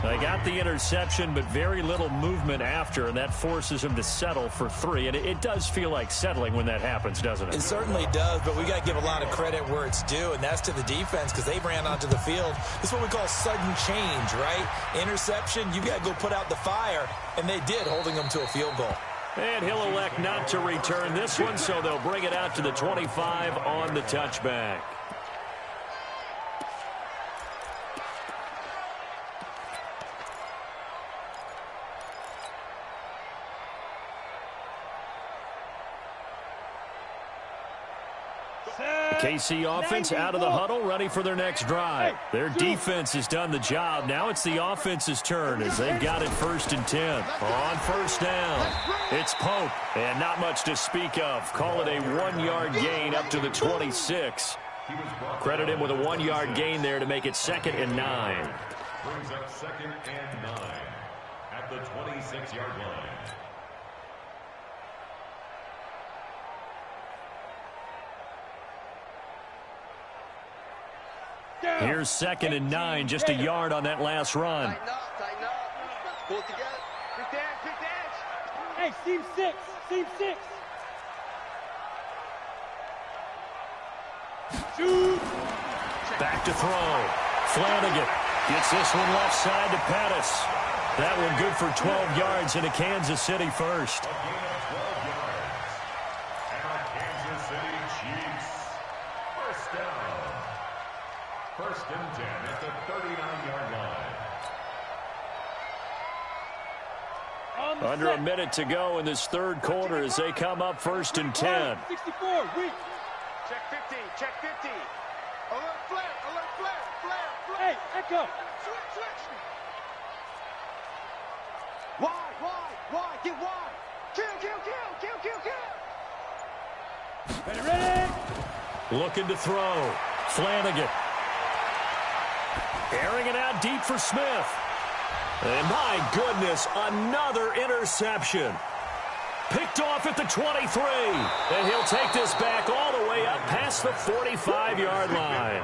Speaker 1: They got the interception, but very little movement after, and that forces them to settle for 3. And it does feel like settling when that happens, doesn't it?
Speaker 5: It certainly does, but we got to give a lot of credit where it's due, and that's to the defense because they ran onto the field. This is what we call sudden change, right? Interception, you got to go put out the fire, and they did, holding them to a field goal.
Speaker 1: And he'll elect not to return this one, so they'll bring it out to the 25 on the touchback. KC offense out of the huddle, ready for their next drive. Their defense has done the job. Now it's the offense's turn as they've got it 1st and 10. On first down, it's Pope, and not much to speak of. Call it a 1-yard gain up to the 26. Credit him with a 1-yard gain there to make it 2nd and 9.
Speaker 4: Brings up 2nd and 9 at the 26-yard line.
Speaker 1: Here's 2nd and 9, just a yard on that last run.
Speaker 3: Tighten up. Pull it together. Quick dash.
Speaker 2: Hey, seam 6. Seam 6. Shoot.
Speaker 1: Back to throw. Flanagan gets this one left side to Pettis. That one good for 12 yards into Kansas City first.
Speaker 4: A gain of 12 yards. And the Kansas City Chiefs. First down. 1st and 10 at the 39-yard line.
Speaker 1: Under a minute to go in this 3rd quarter as they come up 1st and 10.
Speaker 2: 64, weak.
Speaker 3: Check 50. Check 50. Alert flare. Alert flare. Flare.
Speaker 2: Hey, echo.
Speaker 3: Switch. Wide. Get wide. Kill.
Speaker 2: Ready.
Speaker 1: Looking to throw. Flanagan. Airing it out deep for Smith. And my goodness, another interception. Picked off at the 23. And he'll take this back all the way up past the 45-yard line.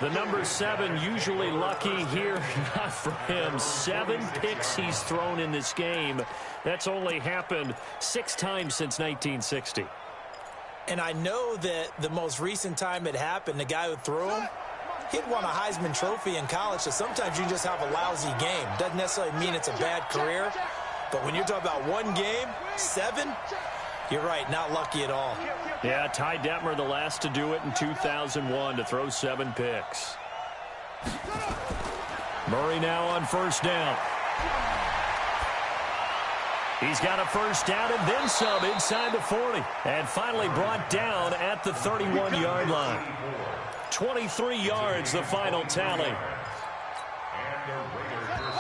Speaker 1: The number 7 usually lucky here. Not for him. 7 picks he's thrown in this game. That's only happened 6 times since 1960.
Speaker 5: And I know that the most recent time it happened, the guy who threw him, he'd won a Heisman Trophy in college, so sometimes you just have a lousy game. Doesn't necessarily mean it's a bad career, but when you're talking about 1 game, 7, you're right, not lucky at all.
Speaker 1: Yeah, Ty Detmer, the last to do it in 2001, to throw 7 picks. Murray now on first down. He's got a first down and then some inside the 40. And finally brought down at the 31-yard line. 23 yards, the final tally.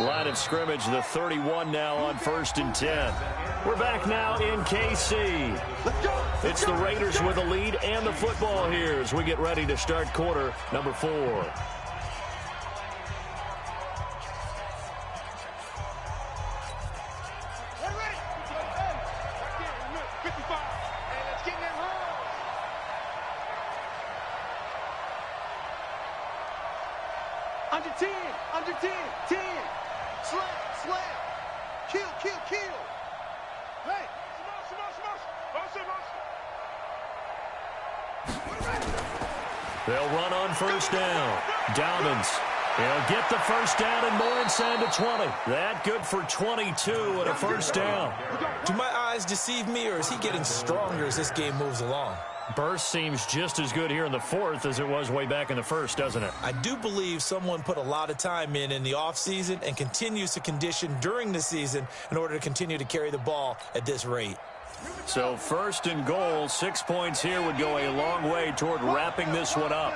Speaker 1: Line of scrimmage, the 31 now on 1st and 10. We're back now in KC. It's the Raiders with the lead and the football here as we get ready to start quarter number 4.
Speaker 3: Under 10. 10. Slam. Kill. Hey.
Speaker 1: They'll run on first down. Dobbins. He'll get the first down and more inside the 20. That good for 22 and a first down.
Speaker 5: Do my eyes deceive me, or is he getting stronger as this game moves along?
Speaker 1: Burst seems just as good here in the 4th as it was way back in the 1st, doesn't it?
Speaker 5: I do believe someone put a lot of time in the offseason and continues to condition during the season in order to continue to carry the ball at this rate.
Speaker 1: So 1st and goal, 6 points here would go a long way toward wrapping this one up.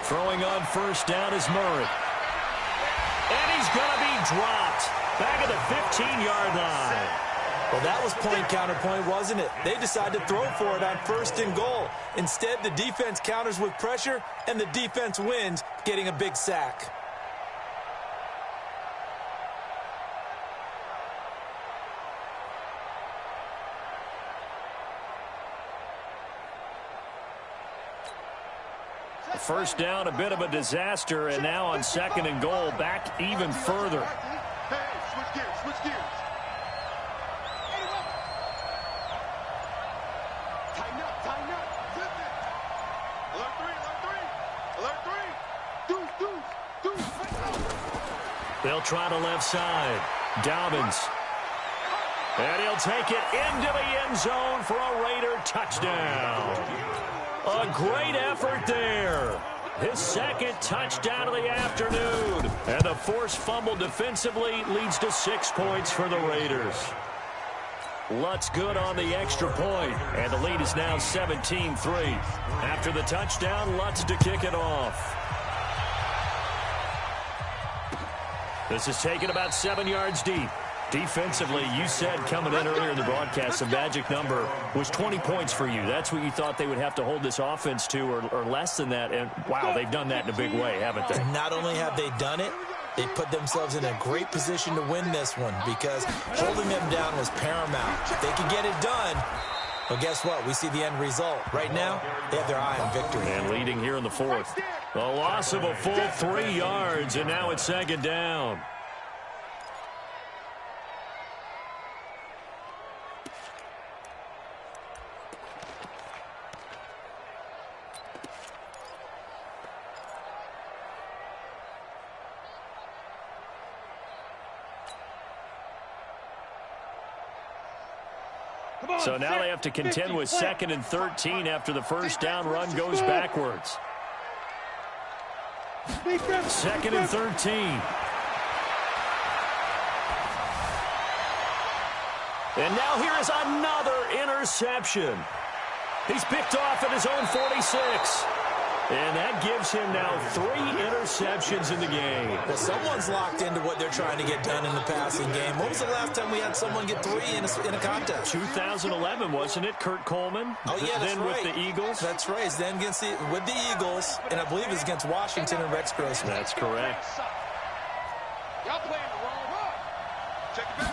Speaker 1: Throwing on first down is Murray. And he's going to be dropped back at the 15-yard line.
Speaker 5: Well, that was point counterpoint, wasn't it? They decided to throw for it on 1st and goal. Instead, the defense counters with pressure, and the defense wins, getting a big sack.
Speaker 1: First down, a bit of a disaster, and now on 2nd and goal, back even further.
Speaker 3: Hey, switch gears. Tighten up. Alert 3. Deuce.
Speaker 1: They'll try to left side. Dobbins. And he'll take it into the end zone for a Raider touchdown. A great effort there. his second touchdown of the afternoon. And the forced fumble defensively leads to 6 points for the Raiders. Lutz good on the extra point, and the lead is now 17-3. After the touchdown, Lutz to kick it off. This is taken about 7 yards deep. Defensively, you said coming in earlier in the broadcast, the magic number was 20 points for you. That's what you thought they would have to hold this offense to, or less than that. And, wow, they've done that in a big way, haven't they?
Speaker 5: Not only have they done it, they put themselves in a great position to win this one because holding them down was paramount. If they could get it done, well, guess what? We see the end result. Right now, they have their eye on victory.
Speaker 1: And leading here in the fourth. A loss of a full 3 yards, and now it's second down. So now they have to contend with 2nd and 13 after the first down run goes backwards. 2nd and 13. And now here is another interception. He's picked off at his own 46. And that gives him now 3 interceptions in the game.
Speaker 5: Well, someone's locked into what they're trying to get done in the passing game. When was the last time we had someone get 3 in a contest?
Speaker 1: 2011, wasn't it? Kurt Coleman?
Speaker 5: Oh, yeah, that's
Speaker 1: then
Speaker 5: right.
Speaker 1: With the Eagles?
Speaker 5: That's right. Then with the Eagles, and I believe it's against Washington and Rex Grossman.
Speaker 1: That's correct.
Speaker 3: Y'all playing the wrong run. Check it back.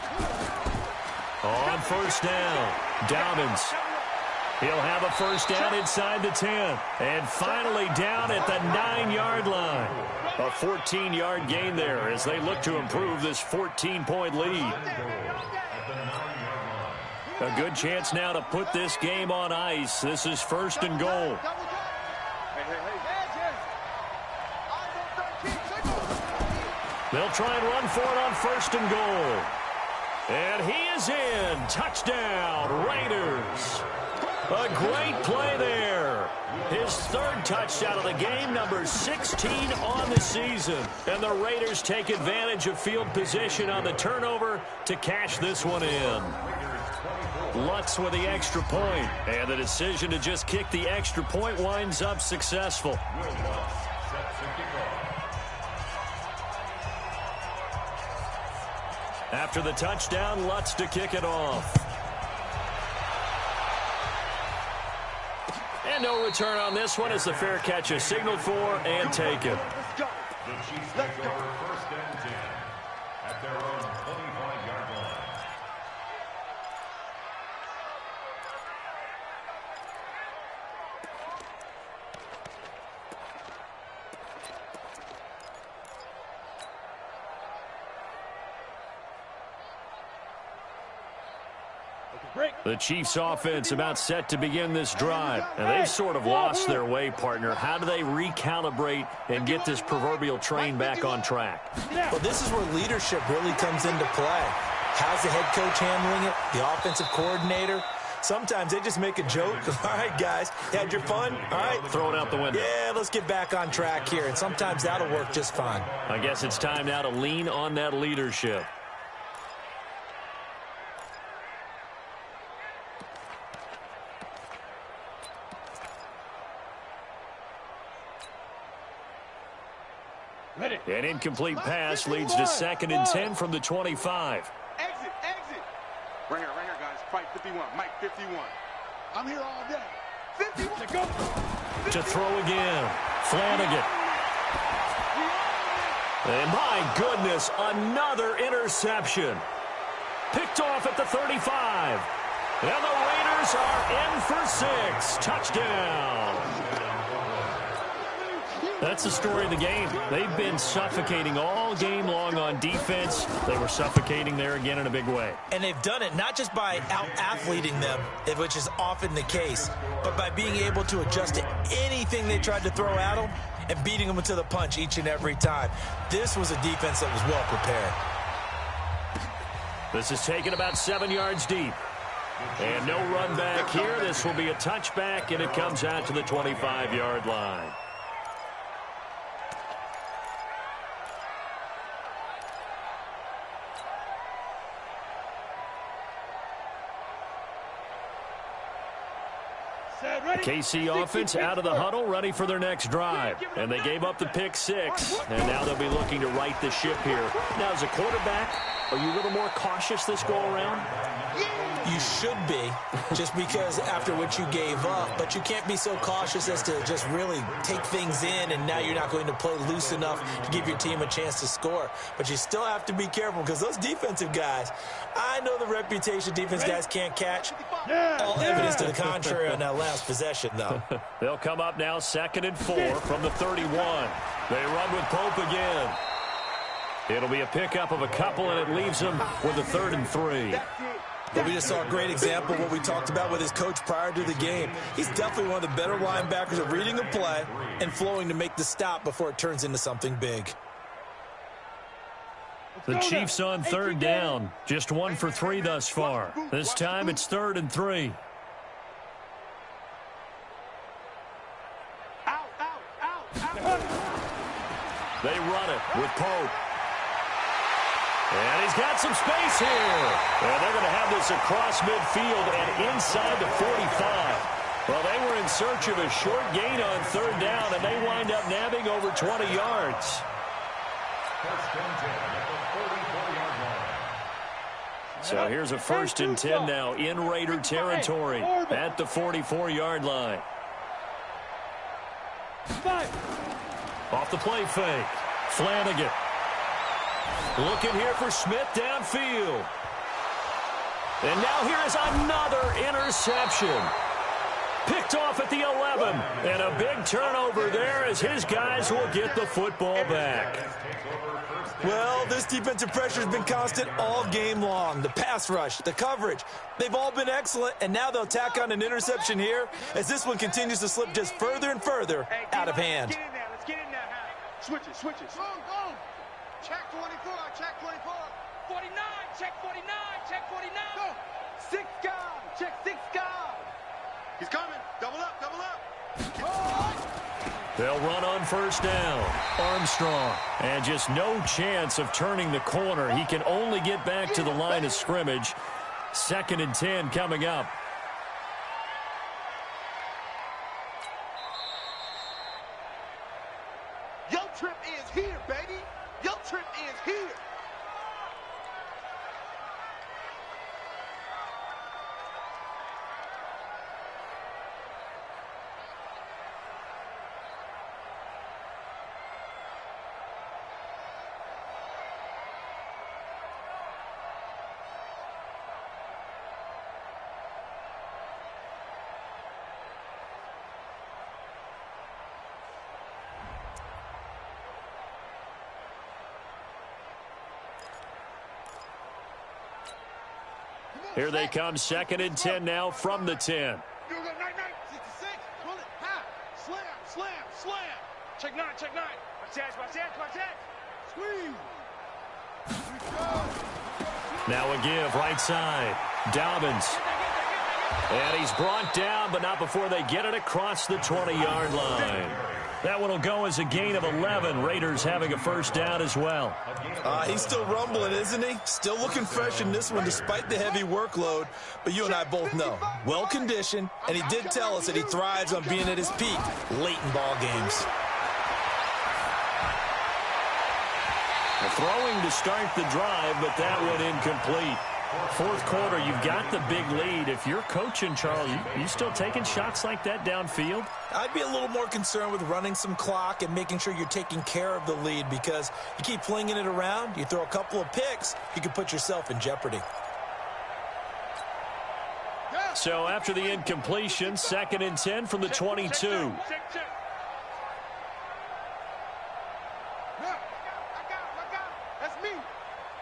Speaker 1: On first down, Dobbins. He'll have a first down inside the 10. And finally down at the 9-yard line. A 14-yard gain there as they look to improve this 14-point lead. A good chance now to put this game on ice. This is 1st and goal. They'll try and run for it on 1st and goal. And he is in. Touchdown, Raiders. A great play there. His 3rd touchdown of the game, number 16 on the season. And the Raiders take advantage of field position on the turnover to cash this one in. Lutz with the extra point. And the decision to just kick the extra point winds up successful. After the touchdown, Lutz to kick it off. And no return on this one as the fair catch is signaled for and taken.
Speaker 4: The Chiefs take over 1st and 10 at their own 25-yard line.
Speaker 1: The Chiefs offense about set to begin this drive. And they've sort of lost their way, partner. How do they recalibrate and get this proverbial train back on track?
Speaker 5: Well, this is where leadership really comes into play. How's the head coach handling it? The offensive coordinator? Sometimes they just make a joke. All right, guys, you had your fun? All right.
Speaker 1: Throw it out the window.
Speaker 5: Yeah, let's get back on track here. And sometimes that'll work just fine.
Speaker 1: I guess it's time now to lean on that leadership. An incomplete pass leads to 2nd and 10 from the 25.
Speaker 3: Exit. Right here, guys. Fight 51. Mike 51. I'm here all day. 51. Go.
Speaker 1: To throw again. Flanagan. And my goodness, another interception. Picked off at the 35. And the Raiders are in for 6. Touchdown. That's the story of the game. They've been suffocating all game long on defense. They were suffocating there again in a big way.
Speaker 5: And they've done it not just by out-athleting them, which is often the case, but by being able to adjust to anything they tried to throw at them and beating them to the punch each and every time. This was a defense that was well prepared.
Speaker 1: This is taken about 7 yards deep. And no run back here. This will be a touchback, and it comes out to the 25-yard line. KC offense out of the huddle, ready for their next drive. And they gave up the pick 6, and now they'll be looking to right the ship here. Now, as a quarterback, are you a little more cautious this go-around?
Speaker 5: You should be, just because after what you gave up, but you can't be so cautious as to just really take things in, and now you're not going to play loose enough to give your team a chance to score. But you still have to be careful, because those defensive guys, I know the reputation defense guys can't catch. All evidence to the contrary on that last possession, though.
Speaker 1: They'll come up now 2nd and 4 from the 31. They run with Pope again. It'll be a pickup of a couple, and it leaves them with a 3rd and 3.
Speaker 5: But we just saw a great example of what we talked about with his coach prior to the game. He's definitely one of the better linebackers at reading a play and flowing to make the stop before it turns into something big.
Speaker 1: The Chiefs on 3rd down. Just 1 for 3 thus far. This time it's 3rd and 3. They run it with Pope. And he's got some space here. And they're going to have this across midfield and inside the 45. Well, they were in search of a short gain on 3rd down, and they wind up nabbing over 20 yards. So here's a 1st and 10 now in Raider territory at the 44-yard line. Off the play fake. Flanagan. Looking here for Smith downfield. And now here is another interception. Picked off at the 11. And a big turnover there as his guys will get the football back.
Speaker 5: Well, this defensive pressure has been constant all game long. The pass rush, the coverage, they've all been excellent, and now they'll tack on an interception here as this one continues to slip just further and further out of hand.
Speaker 3: Get in there. Let's get in there. Switch it. Go. Check 24. Check 24.
Speaker 2: 49. Check 49. Check 49.
Speaker 3: Go. 6 guys. Check 6 guys. He's coming. Double up.
Speaker 1: They'll run on 1st down. Armstrong. And just no chance of turning the corner. He can only get back to the line of scrimmage. 2nd and 10 coming up.
Speaker 3: Your trip is here, baby. Your trip is here.
Speaker 1: Here they come, 2nd and 10 now from the 10.
Speaker 3: 66. Pull it. Ha. Slam.
Speaker 2: Check 9. Watch that.
Speaker 3: Squeeze.
Speaker 1: Now a give, right side. Dobbins. And he's brought down, but not before they get it across the 20-yard line. That one will go as a gain of 11. Raiders having a 1st down as well.
Speaker 5: He's still rumbling, isn't he? Still looking fresh in this one despite the heavy workload. But you and I both know, well-conditioned, and he did tell us that he thrives on being at his peak late in ball games.
Speaker 1: Throwing to start the drive, but that one incomplete. 4th quarter, you've got the big lead. If you're coaching, Charles, you still taking shots like that downfield?
Speaker 5: I'd be a little more concerned with running some clock and making sure you're taking care of the lead, because you keep flinging it around, you throw a couple of picks, you can put yourself in jeopardy.
Speaker 1: So after the incompletion, 2nd and 10 from the 22.
Speaker 2: Check.
Speaker 3: That's me.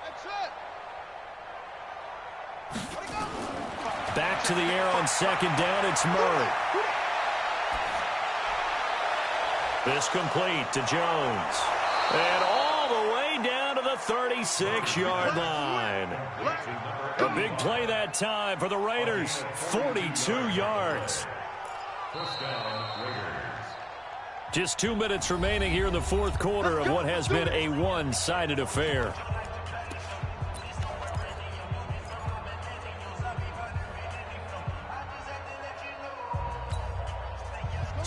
Speaker 3: That's it.
Speaker 1: Back to the air on 2nd down, it's Murray. This complete to Jones. And all the way down to the 36-yard line. A big play that time for the Raiders. 42 yards. Just 2 minutes remaining here in the 4th quarter of what has been a one-sided affair.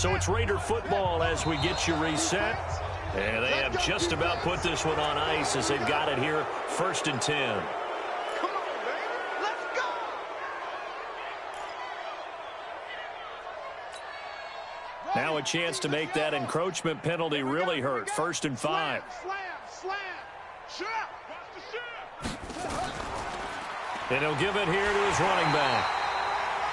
Speaker 1: So it's Raider football as we get you reset. And they have just about put this one on ice as they've got it here, 1st and 10.
Speaker 3: Come on, baby. Let's go.
Speaker 1: Now a chance to make that encroachment penalty really hurt. 1st and 5.
Speaker 3: Slam. Shot.
Speaker 1: And he'll give it here to his running back.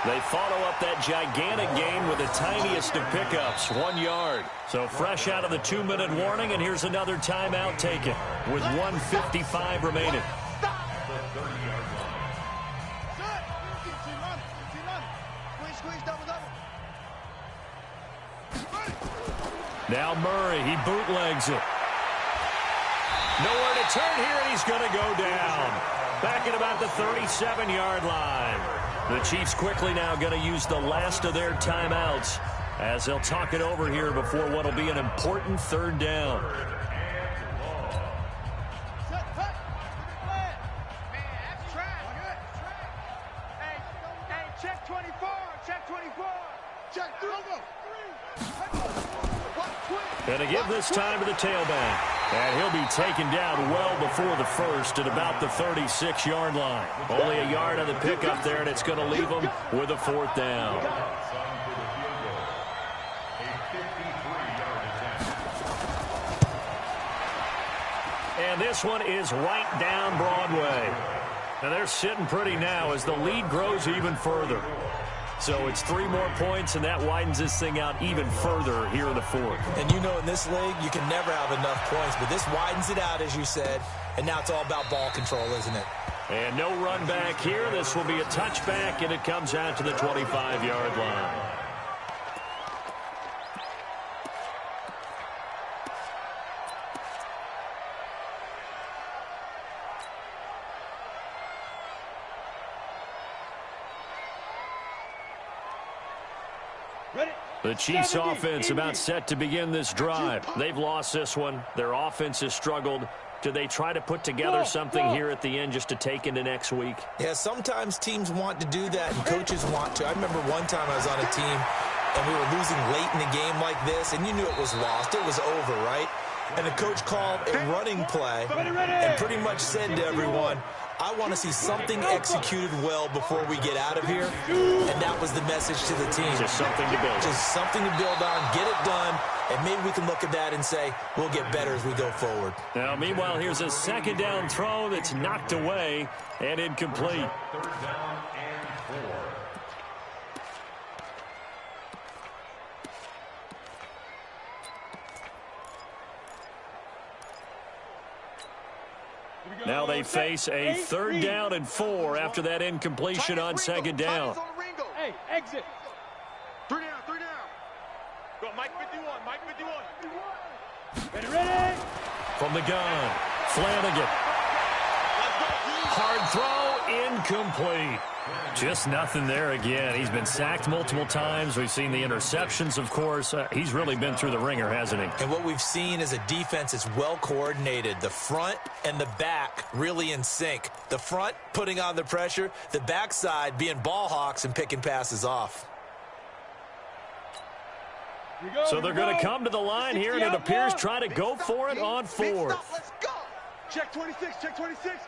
Speaker 1: They follow up that gigantic gain with the tiniest of pickups, 1 yard. So fresh out of the 2-minute warning, and here's another timeout taken with 1:55 remaining. Now Murray, he bootlegs it. Nowhere to turn here, and he's going to go down. Back at about the 37-yard line. The Chiefs quickly now going to use the last of their timeouts as they'll talk it over here before what will be an important 3rd down.
Speaker 3: Check 24. Check 24. Check 3.
Speaker 1: And to give this time to the tailback. And he'll be taken down well before the first at about the 36-yard line. Only a yard on the pickup there, and it's going to leave him with a 4th down. And this one is right down Broadway. And they're sitting pretty now as the lead grows even further. So it's 3 more points, and that widens this thing out even further here in the 4th.
Speaker 5: And you know in this league, you can never have enough points, but this widens it out, as you said, and now it's all about ball control, isn't it?
Speaker 1: And no run back here. This will be a touchback, and it comes out to the 25-yard line. The Chiefs offense about set to begin this drive. They've lost this one. Their offense has struggled. Do they try to put together something here at the end just to take into next week?
Speaker 5: Yeah, sometimes teams want to do that and coaches want to. I remember one time I was on a team and we were losing late in the game like this, and you knew it was lost. It was over, right? And the coach called a running play and pretty much said to everyone, I want to see something executed well before we get out of here. And that was the message to the team.
Speaker 1: Just something to build.
Speaker 5: Just something to build on, get it done, and maybe we can look at that and say, we'll get better as we go forward.
Speaker 1: Now, meanwhile, here's a 2nd down throw that's knocked away and incomplete.
Speaker 4: 3rd down and 4.
Speaker 1: Now they face a 3rd down and 4 after that incompletion on 2nd down.
Speaker 2: Hey, exit.
Speaker 3: 3 down. Go, Mike 51.
Speaker 2: Ready.
Speaker 1: From the gun, Flanagan. Hard throw, incomplete. Just nothing there again. He's been sacked multiple times. We've seen the interceptions, of course. He's really been through the ringer, hasn't he?
Speaker 5: And what we've seen is a defense that's well coordinated. The front and the back really in sync. The front putting on the pressure, the backside being ball hawks and picking passes off.
Speaker 1: So they're going to come to the line here, and it appears try to go for it on 4th.
Speaker 3: Let's go. Check 26. 36.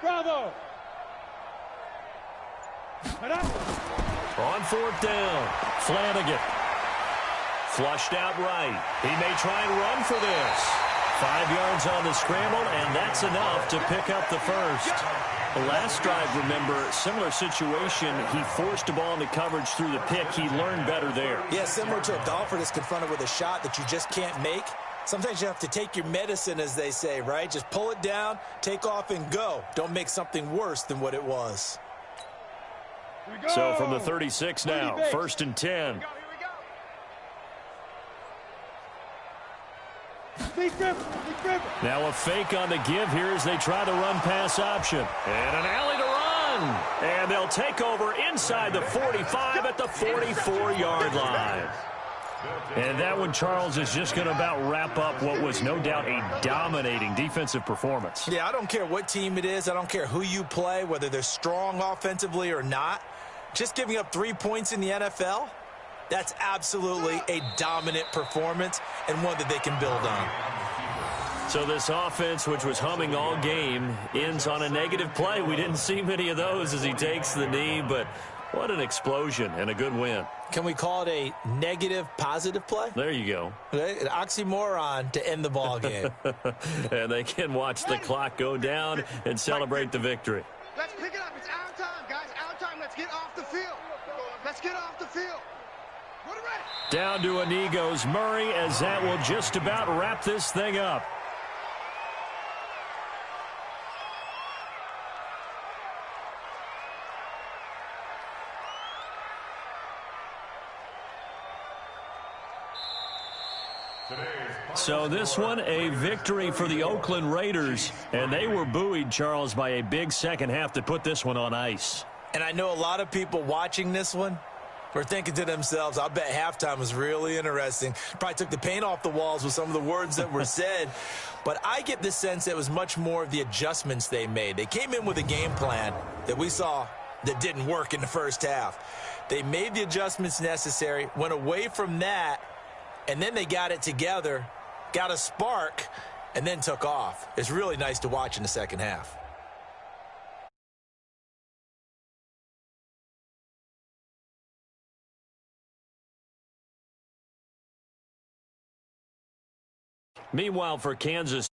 Speaker 2: Bravo.
Speaker 1: On 4th down, Flanagan. Flushed out right. He may try and run for this. 5 yards on the scramble, and that's enough to pick up the first. The last drive, remember, similar situation. He forced a ball into coverage through the pick. He learned better there.
Speaker 5: Yeah, similar to a golfer that's confronted with a shot that you just can't make. Sometimes you have to take your medicine, as they say, right? Just pull it down, take off, and go. Don't make something worse than what it was.
Speaker 1: So from the 36 now, 1st and 10. Now a fake on the give here as they try the run-pass option. And an alley to run. And they'll take over inside the 45 at the 44-yard line. And that one, Charles, is just going to about wrap up what was no doubt a dominating defensive performance.
Speaker 5: Yeah, I don't care what team it is. I don't care who you play, whether they're strong offensively or not. Just giving up 3 points in the NFL, That's absolutely a dominant performance and one that they can build on.
Speaker 1: So this offense, which was humming all game, ends on a negative play. We didn't see many of those as he takes the knee, but what an explosion and a good win.
Speaker 5: Can we call it a negative positive play?
Speaker 1: There you go.
Speaker 5: An oxymoron to end the ball game.
Speaker 1: And they can watch the clock go down and celebrate the victory.
Speaker 3: Let's pick it up. It's our time, guys. Our time. Let's get off the field. Let's get off the field.
Speaker 1: Down to a knee goes Murray, as that will just about wrap this thing up. So this one, a victory for the Oakland Raiders, and they were buoyed, Charles, by a big second half to put this one on ice.
Speaker 5: And I know a lot of people watching this one were thinking to themselves, I bet halftime was really interesting. Probably took the paint off the walls with some of the words that were said. But I get the sense that it was much more of the adjustments they made. They came in with a game plan that we saw that didn't work in the first half. They made the adjustments necessary, went away from that, and then they got it together, got a spark, and then took off. It's really nice to watch in the second half.
Speaker 1: Meanwhile, for Kansas,